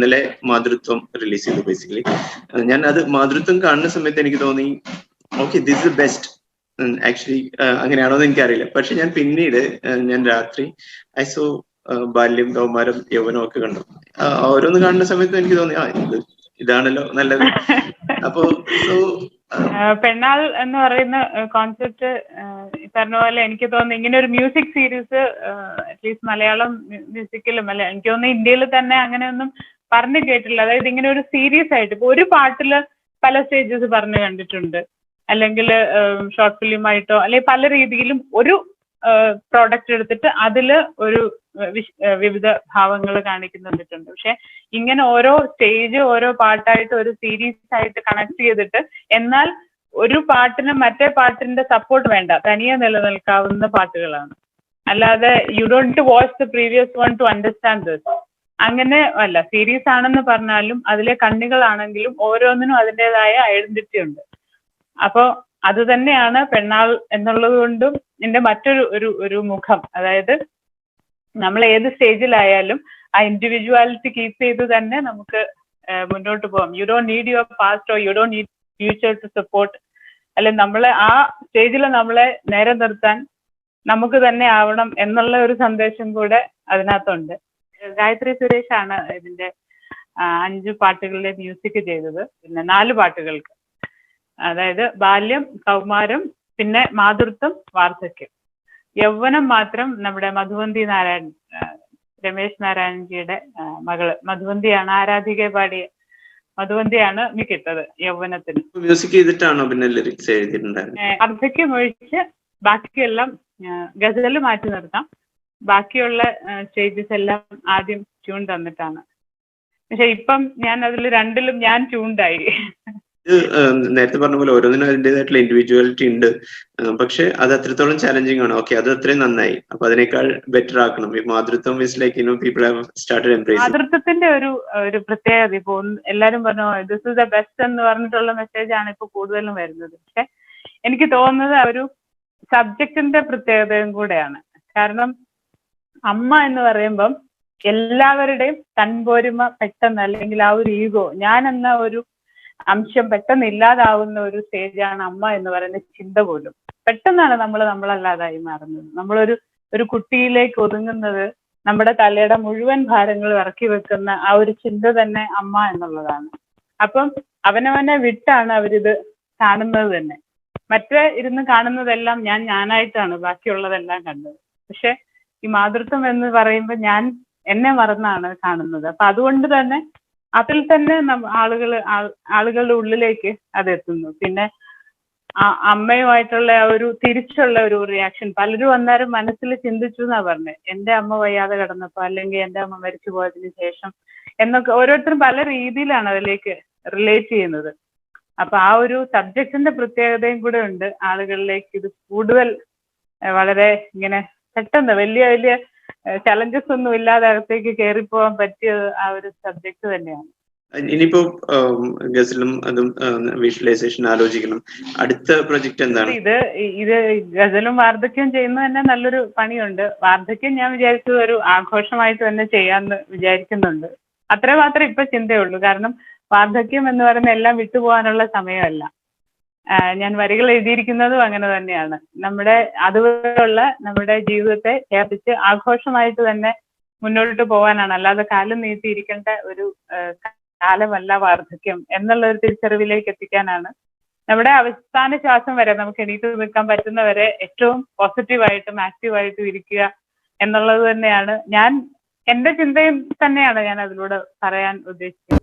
ഇന്നലെ മാതൃത്വം റിലീസ് ചെയ്തു. ബേസിക്കലി ഞാൻ അത് മാതൃത്വം കാണുന്ന സമയത്ത് എനിക്ക് തോന്നി okay this is best. Actually അങ്ങനെയാണോ എന്ന് എനിക്കറിയില്ല. പക്ഷെ ഞാൻ പിന്നീട് ഞാൻ രാത്രി ഐ സോ ബാല്യം, കൗമാരം, യൗവനം ഒക്കെ കണ്ടു. ഓരോന്ന് കാണുന്ന സമയത്ത് എനിക്ക് തോന്നി ഇതാണല്ലോ നല്ലത്. അപ്പോ സോ പെണ്ണാൾ എന്ന് പറയുന്ന കോൺസെപ്റ്റ് പറഞ്ഞ പോലെ എനിക്ക് തോന്നുന്നു ഇങ്ങനെ ഒരു മ്യൂസിക് സീരീസ് അറ്റ്ലീസ്റ്റ് മലയാളം മ്യൂസിക്കിലും അല്ല, എനിക്ക് തോന്നുന്നു ഇന്ത്യയിൽ തന്നെ അങ്ങനെയൊന്നും പറഞ്ഞു കേട്ടില്ല. അതായത് ഇങ്ങനെ ഒരു സീരീസ് ആയിട്ട് ഇപ്പൊ ഒരു പാട്ടില് പല സ്റ്റേജസ് പറഞ്ഞു കണ്ടിട്ടുണ്ട്, അല്ലെങ്കിൽ ഷോർട്ട് ഫിലിം ആയിട്ടോ അല്ലെങ്കിൽ പല രീതിയിലും ഒരു പ്രോഡക്റ്റ് എടുത്തിട്ട് അതില് ഒരു വിവിധ ഭാവങ്ങൾ കാണിക്കുന്നുണ്ടിട്ടുണ്ട്. പക്ഷെ ഇങ്ങനെ ഓരോ സ്റ്റേജ് ഓരോ പാട്ടായിട്ട് ഒരു സീരീസ് ആയിട്ട് കണക്ട് ചെയ്തിട്ട് എന്നാൽ ഒരു പാട്ടിന് മറ്റേ പാട്ടിന്റെ സപ്പോർട്ട് വേണ്ട, തനിയെ നിലനിൽക്കാവുന്ന പാട്ടുകളാണ്. അല്ലാതെ you don't watch the previous one two understand this, അങ്ങനെ അല്ല. സീരീസ് ആണെന്ന് പറഞ്ഞാലും അതിലെ കണ്ണികളാണെങ്കിലും ഓരോന്നിനും അതിൻ്റെതായ ഐഡന്റിറ്റി ഉണ്ട്. അപ്പോ അത് തന്നെയാണ് പെണ്ണാൾ എന്നുള്ളത് കൊണ്ടും എന്റെ മറ്റൊരു ഒരു മുഖം. അതായത് നമ്മൾ ഏത് സ്റ്റേജിലായാലും ആ ഇൻഡിവിജ്വാലിറ്റി കീപ്പ് ചെയ്ത് തന്നെ നമുക്ക് മുന്നോട്ട് പോകാം. You don't need your past or you don't need future to support. അല്ലെ നമ്മളെ ആ സ്റ്റേജിൽ നമ്മളെ നേരെ നിർത്താൻ നമുക്ക് തന്നെ ആവണം എന്നുള്ള ഒരു സന്ദേശം കൂടെ അതിനകത്തുണ്ട്. ഗായത്രി സുരേഷ് ആണ് ഇതിന്റെ 5 പാട്ടുകളുടെ മ്യൂസിക് ചെയ്തത്. പിന്നെ 4 പാട്ടുകൾക്ക്, അതായത് ബാല്യം, കൗമാരം, പിന്നെ മാതൃത്വം, വാർദ്ധക്യം. യൗവനം മാത്രം നമ്മുടെ മധുവന്തി നാരായൺ, രമേശ് നാരായൺജിയുടെ മകള് മധുവന്തിയാണ്, ആരാധികയെ പാടിയ മധുവന്തിയാണ് മിക്കിട്ടത് യൗവനത്തിന്. മ്യൂസിക് ചെയ്തിട്ടാണോ പിന്നെ ലിറിക്സ് എഴുതിയിട്ടുണ്ടായിരുന്നത്? വാർദ്ധക്യം ഒഴിച്ച് ബാക്കിയെല്ലാം ഗസല് മാറ്റി നിർത്താം. ബാക്കിയുള്ള സ്റ്റേജസ് എല്ലാം ആദ്യം ട്യൂൺ തന്നിട്ടാണ്. പക്ഷെ ഇപ്പം ഞാൻ അതിൽ രണ്ടിലും ഞാൻ ട്യൂൺഡായി. നേരത്തെ പറഞ്ഞ പോലെ ഓരോന്നിനും അതിൻ്റെതായിട്ടുള്ള ഇൻഡിവിജ്വാലിറ്റി ഉണ്ട്. പക്ഷെ അത് അത്രത്തോളം ചാലഞ്ചിങ് ആണ്. ഓക്കെ, അത് അത്രയും നന്നായി, അപ്പൊ അതിനേക്കാൾ ബെറ്റർ ആക്കണം. മാതൃത്വം is like people have started embracing. മാതൃത്വത്തിന്റെ ഒരു പ്രത്യേകത ഇപ്പൊ എല്ലാരും പറഞ്ഞു ദിസ് ഇസ് ദ ബെസ്റ്റ് എന്ന് പറഞ്ഞിട്ടുള്ള മെസ്സേജ് ആണ് ഇപ്പൊ കൂടുതലും വരുന്നത്. പക്ഷെ എനിക്ക് തോന്നുന്നത് ഒരു സബ്ജക്റ്റിന്റെ പ്രത്യേകതയും കൂടെയാണ്. കാരണം അമ്മ എന്ന് പറയുമ്പം എല്ലാവരുടെയും തൻപോരുമ പെട്ടെന്ന്, അല്ലെങ്കിൽ ആ ഒരു ഈഗോ, ഞാൻ എന്ന ഒരു അംശം പെട്ടെന്ന് ഇല്ലാതാവുന്ന ഒരു സ്റ്റേജാണ് അമ്മ എന്ന് പറയുന്ന ചിന്ത പോലും. പെട്ടെന്നാണ് നമ്മളല്ലാതായി മാറുന്നത്. ഒരു കുട്ടിയിലേക്ക് ഒതുങ്ങുന്നത്, നമ്മുടെ തലയുടെ മുഴുവൻ ഭാരങ്ങളും ഇറക്കി വെക്കുന്ന ആ ഒരു ചിന്ത തന്നെ അമ്മ എന്നുള്ളതാണ്. അപ്പം അവനവനെ വിട്ടാണ് അവരിത് കാണുന്നത് തന്നെ. മറ്റേ ഇരുന്ന് കാണുന്നതെല്ലാം ഞാനായിട്ടാണ് ബാക്കിയുള്ളതെല്ലാം കണ്ടത്. പക്ഷെ ഈ മാതൃത്വം എന്ന് പറയുമ്പോൾ ഞാൻ എന്നെ മറന്നാണ് കാണുന്നത്. അപ്പൊ അതുകൊണ്ട് തന്നെ അതിൽ തന്നെ ആളുകളുടെ ഉള്ളിലേക്ക് അതെത്തുന്നു. പിന്നെ അമ്മയുമായിട്ടുള്ള ആ ഒരു തിരിച്ചുള്ള ഒരു റിയാക്ഷൻ പലരും അന്നേരം മനസ്സിൽ ചിന്തിച്ചു എന്നാ പറഞ്ഞത്. എന്റെ അമ്മ വയ്യാതെ കിടന്നപ്പോ, അല്ലെങ്കിൽ എന്റെ അമ്മ മരിച്ചു പോയതിനു ശേഷം എന്നൊക്കെ ഓരോരുത്തരും പല രീതിയിലാണ് അതിലേക്ക് റിലേറ്റ് ചെയ്യുന്നത്. അപ്പൊ ആ ഒരു സബ്ജക്റ്റിന്റെ പ്രത്യേകതയും കൂടെ ഉണ്ട്. ആളുകളിലേക്ക് ഇത് കൂടുതൽ വളരെ ഇങ്ങനെ പെട്ടെന്ന് വലിയ വലിയ ചലഞ്ചസ് ഒന്നും ഇല്ലാതെ അകത്തേക്ക് കയറിപ്പോവാൻ പറ്റിയത് ആ ഒരു സബ്ജക്ട് തന്നെയാണ്. ഇനിയിപ്പോ ഗസലും അതും വിഷ്വലൈസേഷൻ ആലോചിക്കണം. അടുത്ത പ്രൊജക്ട് എന്താണ്? ഇത് ഗസലും വാർദ്ധക്യം ചെയ്യുന്നത് തന്നെ നല്ലൊരു പണിയുണ്ട്. വാർദ്ധക്യം ഞാൻ വിചാരിച്ചത് ഒരു ആഘോഷമായിട്ട് തന്നെ ചെയ്യാന്ന് വിചാരിക്കുന്നുണ്ട്. അത്രേ മാത്രമേ ഇപ്പൊ ചിന്തയുള്ളൂ. കാരണം വാർദ്ധക്യം എന്ന് പറയുന്ന എല്ലാം വിട്ടുപോകാനുള്ള സമയമല്ല. ഞാൻ വരികൾ എഴുതിയിരിക്കുന്നതും അങ്ങനെ തന്നെയാണ്. അതുപോലുള്ള നമ്മുടെ ജീവിതത്തെ ചേർത്തിച്ച് ആഘോഷമായിട്ട് തന്നെ മുന്നോട്ട് പോകാനാണ്. അല്ലാതെ കാലം നീട്ടിയിരിക്കേണ്ട ഒരു കാലമല്ല വാർദ്ധക്യം എന്നുള്ള ഒരു തിരിച്ചറിവിലേക്ക് എത്തിക്കാനാണ്. നമ്മുടെ അവസാന ശ്വാസം വരെ നമുക്ക് എണീറ്റ് നിൽക്കാൻ പറ്റുന്നവരെ ഏറ്റവും പോസിറ്റീവായിട്ടും ആക്റ്റീവായിട്ടും ഇരിക്കുക എന്നുള്ളത് തന്നെയാണ് എന്റെ ചിന്തയും തന്നെയാണ് ഞാൻ അതിലൂടെ പറയാൻ ഉദ്ദേശിക്കുന്നത്.